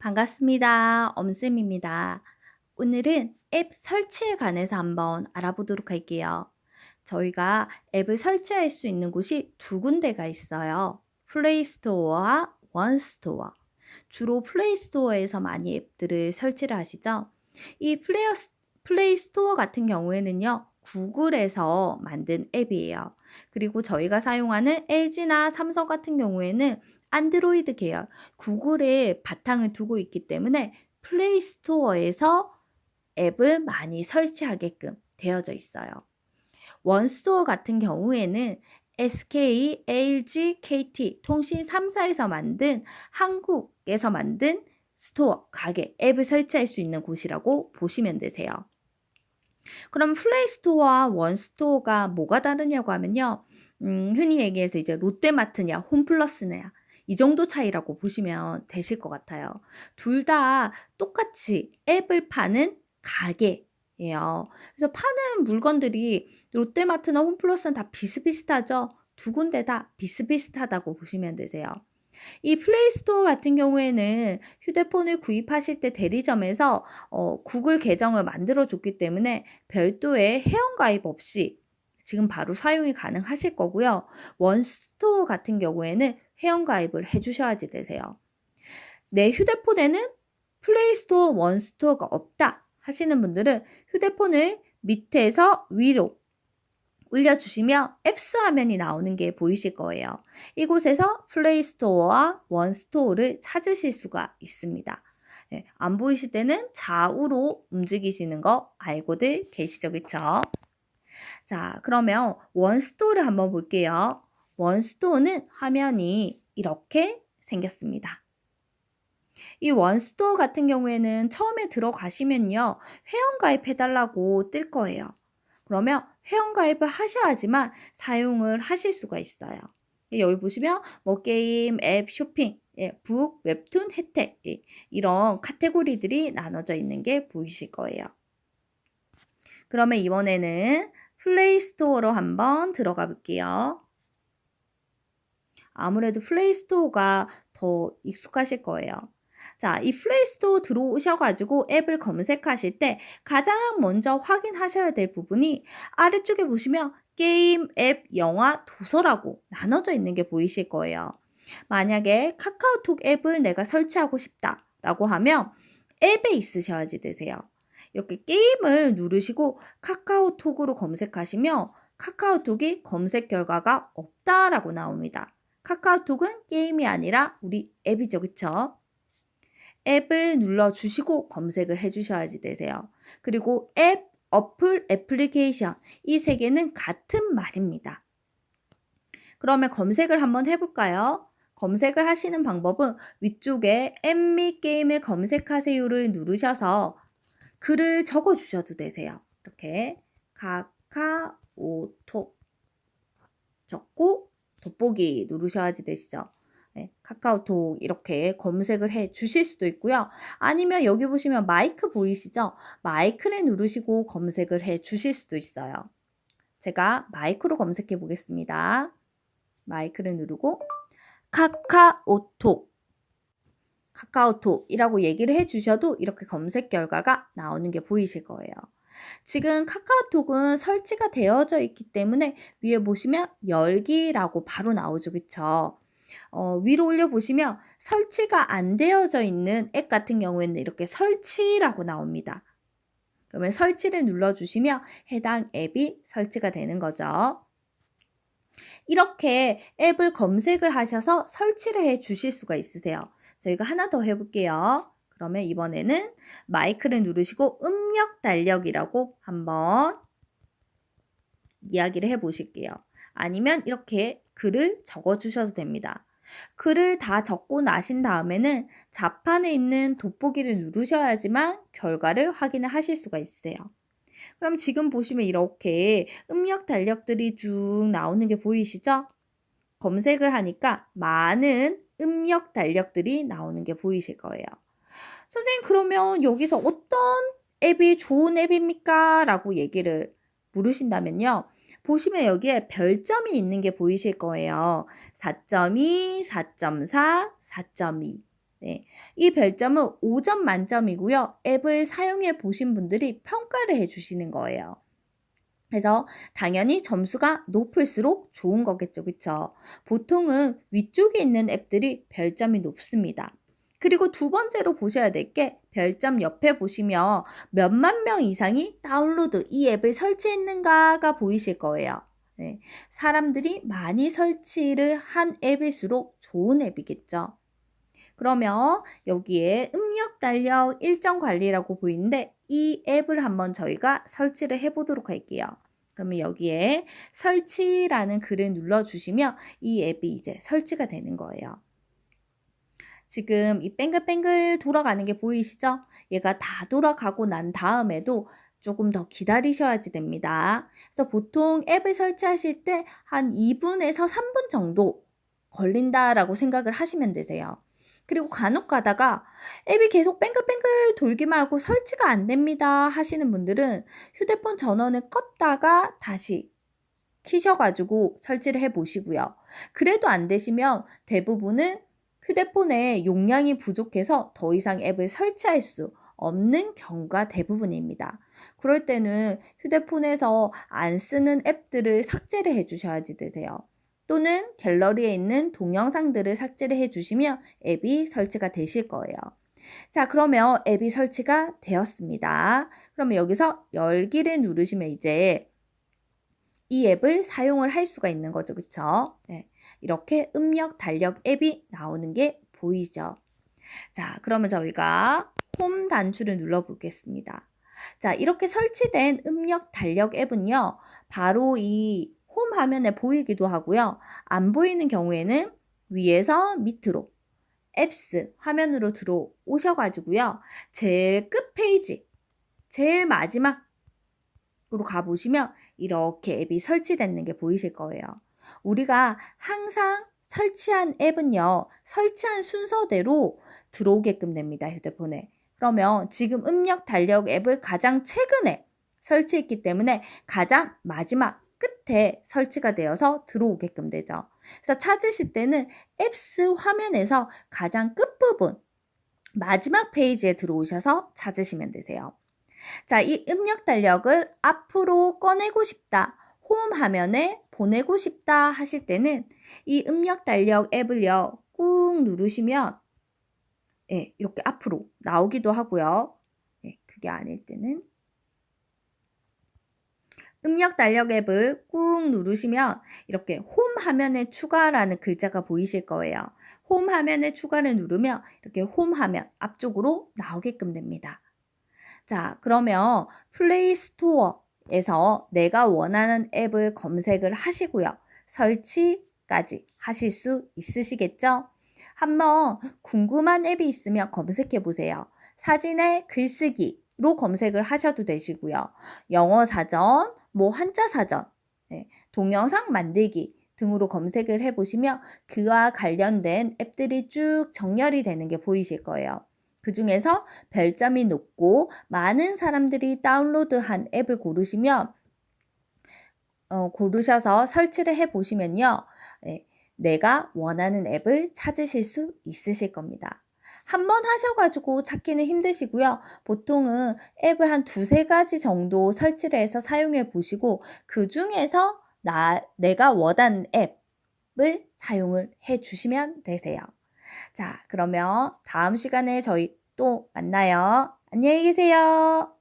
반갑습니다. 엄쌤입니다. 오늘은 앱 설치에 관해서 한번 알아보도록 할게요. 저희가 앱을 설치할 수 있는 곳이 두 군데가 있어요. 플레이스토어와 원스토어. 주로 플레이스토어에서 많이 앱들을 설치를 하시죠. 이 플레이스토어 같은 경우에는요. 구글에서 만든 앱이에요. 그리고 저희가 사용하는 LG나 삼성 같은 경우에는 안드로이드 계열, 구글에 바탕을 두고 있기 때문에 플레이스토어에서 앱을 많이 설치하게끔 되어져 있어요. 원스토어 같은 경우에는 SK, LG, KT 통신 3사에서 만든 한국에서 만든 스토어, 가게, 앱을 설치할 수 있는 곳이라고 보시면 되세요. 그럼 플레이스토어와 원스토어가 뭐가 다르냐고 하면요. 흔히 얘기해서 이제 롯데마트냐, 홈플러스냐 이 정도 차이라고 보시면 되실 것 같아요. 둘 다 똑같이 앱을 파는 가게예요. 그래서 파는 물건들이 롯데마트나 홈플러스는 다 비슷비슷하죠. 두 군데 다 비슷비슷하다고 보시면 되세요. 이 플레이스토어 같은 경우에는 휴대폰을 구입하실 때 대리점에서 구글 계정을 만들어 줬기 때문에 별도의 회원가입 없이 지금 바로 사용이 가능하실 거고요. 원스토어 같은 경우에는 회원가입을 해주셔야지 되세요. 내 휴대폰에는 플레이스토어, 원스토어가 없다 하시는 분들은 휴대폰을 밑에서 위로 올려주시면 앱스 화면이 나오는 게 보이실 거예요. 이곳에서 플레이스토어와 원스토어를 찾으실 수가 있습니다. 네, 안 보이실 때는 좌우로 움직이시는 거 알고들 계시죠? 그쵸? 자, 그러면 원스토어를 한번 볼게요. 원스토어는 화면이 이렇게 생겼습니다. 이 원스토어 같은 경우에는 처음에 들어가시면요. 회원가입해달라고 뜰 거예요. 그러면 회원가입을 하셔야지만 사용을 하실 수가 있어요. 여기 보시면 뭐 게임, 앱, 쇼핑, 북, 웹툰, 혜택 이런 카테고리들이 나눠져 있는 게 보이실 거예요. 그러면 이번에는 플레이스토어로 한번 들어가 볼게요. 아무래도 플레이스토어가 더 익숙하실 거예요. 자, 이 플레이스토어 들어오셔가지고 앱을 검색하실 때 가장 먼저 확인하셔야 될 부분이 아래쪽에 보시면 게임, 앱, 영화, 도서라고 나눠져 있는 게 보이실 거예요. 만약에 카카오톡 앱을 내가 설치하고 싶다라고 하면 앱에 있으셔야지 되세요. 이렇게 게임을 누르시고 카카오톡으로 검색하시면 카카오톡이 검색 결과가 없다라고 나옵니다. 카카오톡은 게임이 아니라 우리 앱이죠. 그쵸? 앱을 눌러주시고 검색을 해주셔야지 되세요. 그리고 앱, 어플, 애플리케이션 이 세 개는 같은 말입니다. 그러면 검색을 한번 해볼까요? 검색을 하시는 방법은 위쪽에 앱 및 게임을 검색하세요를 누르셔서 글을 적어주셔도 되세요. 이렇게 카카오톡 적고 돋보기 누르셔야지 되시죠. 네, 카카오톡 이렇게 검색을 해 주실 수도 있고요. 아니면 여기 보시면 마이크 보이시죠? 마이크를 누르시고 검색을 해 주실 수도 있어요. 제가 마이크로 검색해 보겠습니다. 마이크를 누르고 카카오톡이라고 얘기를 해 주셔도 이렇게 검색 결과가 나오는 게 보이실 거예요. 지금 카카오톡은 설치가 되어져 있기 때문에 위에 보시면 열기라고 바로 나오죠. 그쵸? 위로 올려보시면 설치가 안 되어져 있는 앱 같은 경우에는 이렇게 설치라고 나옵니다. 그러면 설치를 눌러주시면 해당 앱이 설치가 되는 거죠. 이렇게 앱을 검색을 하셔서 설치를 해 주실 수가 있으세요. 저희가 하나 더 해볼게요. 그러면 이번에는 마이크를 누르시고 음력 달력이라고 한번 이야기를 해 보실게요. 아니면 이렇게 글을 적어 주셔도 됩니다. 글을 다 적고 나신 다음에는 자판에 있는 돋보기를 누르셔야지만 결과를 확인을 하실 수가 있어요. 그럼 지금 보시면 이렇게 음력 달력들이 쭉 나오는 게 보이시죠? 검색을 하니까 많은 음력 달력들이 나오는 게 보이실 거예요. 선생님, 그러면 여기서 어떤 앱이 좋은 앱입니까? 라고 얘기를 물으신다면요. 보시면 여기에 별점이 있는 게 보이실 거예요. 4.2, 4.4, 4.2. 네, 이 별점은 5점 만점이고요. 앱을 사용해 보신 분들이 평가를 해주시는 거예요. 그래서 당연히 점수가 높을수록 좋은 거겠죠. 그쵸? 보통은 위쪽에 있는 앱들이 별점이 높습니다. 그리고 두 번째로 보셔야 될 게 별점 옆에 보시면 몇만 명 이상이 다운로드 이 앱을 설치했는가가 보이실 거예요. 네, 사람들이 많이 설치를 한 앱일수록 좋은 앱이겠죠. 그러면 여기에 음력, 달력, 일정 관리라고 보이는데 이 앱을 한번 저희가 설치를 해보도록 할게요. 그러면 여기에 설치라는 글을 눌러주시면 이 앱이 이제 설치가 되는 거예요. 지금 이 뱅글뱅글 돌아가는 게 보이시죠? 얘가 다 돌아가고 난 다음에도 조금 더 기다리셔야지 됩니다. 그래서 보통 앱을 설치하실 때 한 2분에서 3분 정도 걸린다라고 생각을 하시면 되세요. 그리고 간혹 가다가 앱이 계속 뱅글뱅글 돌기만 하고 설치가 안 됩니다 하시는 분들은 휴대폰 전원을 껐다가 다시 키셔가지고 설치를 해 보시고요. 그래도 안 되시면 대부분은 휴대폰에 용량이 부족해서 더 이상 앱을 설치할 수 없는 경우가 대부분입니다. 그럴 때는 휴대폰에서 안 쓰는 앱들을 삭제를 해 주셔야지 되세요. 또는 갤러리에 있는 동영상들을 삭제를 해 주시면 앱이 설치가 되실 거예요. 자, 그러면 앱이 설치가 되었습니다. 그러면 여기서 열기를 누르시면 이제 이 앱을 사용을 할 수가 있는 거죠. 그쵸? 네. 이렇게 음력, 달력 앱이 나오는 게 보이죠? 자, 그러면 저희가 홈 단추를 눌러 보겠습니다. 자, 이렇게 설치된 음력, 달력 앱은요, 바로 이 홈 화면에 보이기도 하고요. 안 보이는 경우에는 위에서 밑으로 앱스 화면으로 들어오셔가지고요. 제일 끝 페이지, 제일 마지막 으로 가보시면 이렇게 앱이 설치되는 게 보이실 거예요. 우리가 항상 설치한 앱은요, 설치한 순서대로 들어오게끔 됩니다, 휴대폰에. 그러면 지금 음력 달력 앱을 가장 최근에 설치했기 때문에 가장 마지막 끝에 설치가 되어서 들어오게끔 되죠. 그래서 찾으실 때는 앱스 화면에서 가장 끝부분, 마지막 페이지에 들어오셔서 찾으시면 되세요. 자, 이 음력 달력을 앞으로 꺼내고 싶다, 홈 화면에 보내고 싶다 하실 때는 이 음력 달력 앱을요, 꾹 누르시면 예, 이렇게 앞으로 나오기도 하고요. 예, 그게 아닐 때는 음력 달력 앱을 꾹 누르시면 이렇게 홈 화면에 추가라는 글자가 보이실 거예요. 홈 화면에 추가를 누르면 이렇게 홈 화면 앞쪽으로 나오게끔 됩니다. 자, 그러면 플레이 스토어에서 내가 원하는 앱을 검색을 하시고요. 설치까지 하실 수 있으시겠죠? 한번 궁금한 앱이 있으면 검색해 보세요. 사진의 글쓰기로 검색을 하셔도 되시고요. 영어 사전, 한자 사전, 동영상 만들기 등으로 검색을 해보시면 그와 관련된 앱들이 쭉 정렬이 되는 게 보이실 거예요. 그 중에서 별점이 높고 많은 사람들이 다운로드한 앱을 고르셔서 설치를 해보시면요. 내가 원하는 앱을 찾으실 수 있으실 겁니다. 한번 하셔가지고 찾기는 힘드시고요. 보통은 앱을 한 두세 가지 정도 설치를 해서 사용해 보시고 그 중에서 내가 원하는 앱을 사용을 해 주시면 되세요. 자, 그러면 다음 시간에 저희 또 만나요. 안녕히 계세요.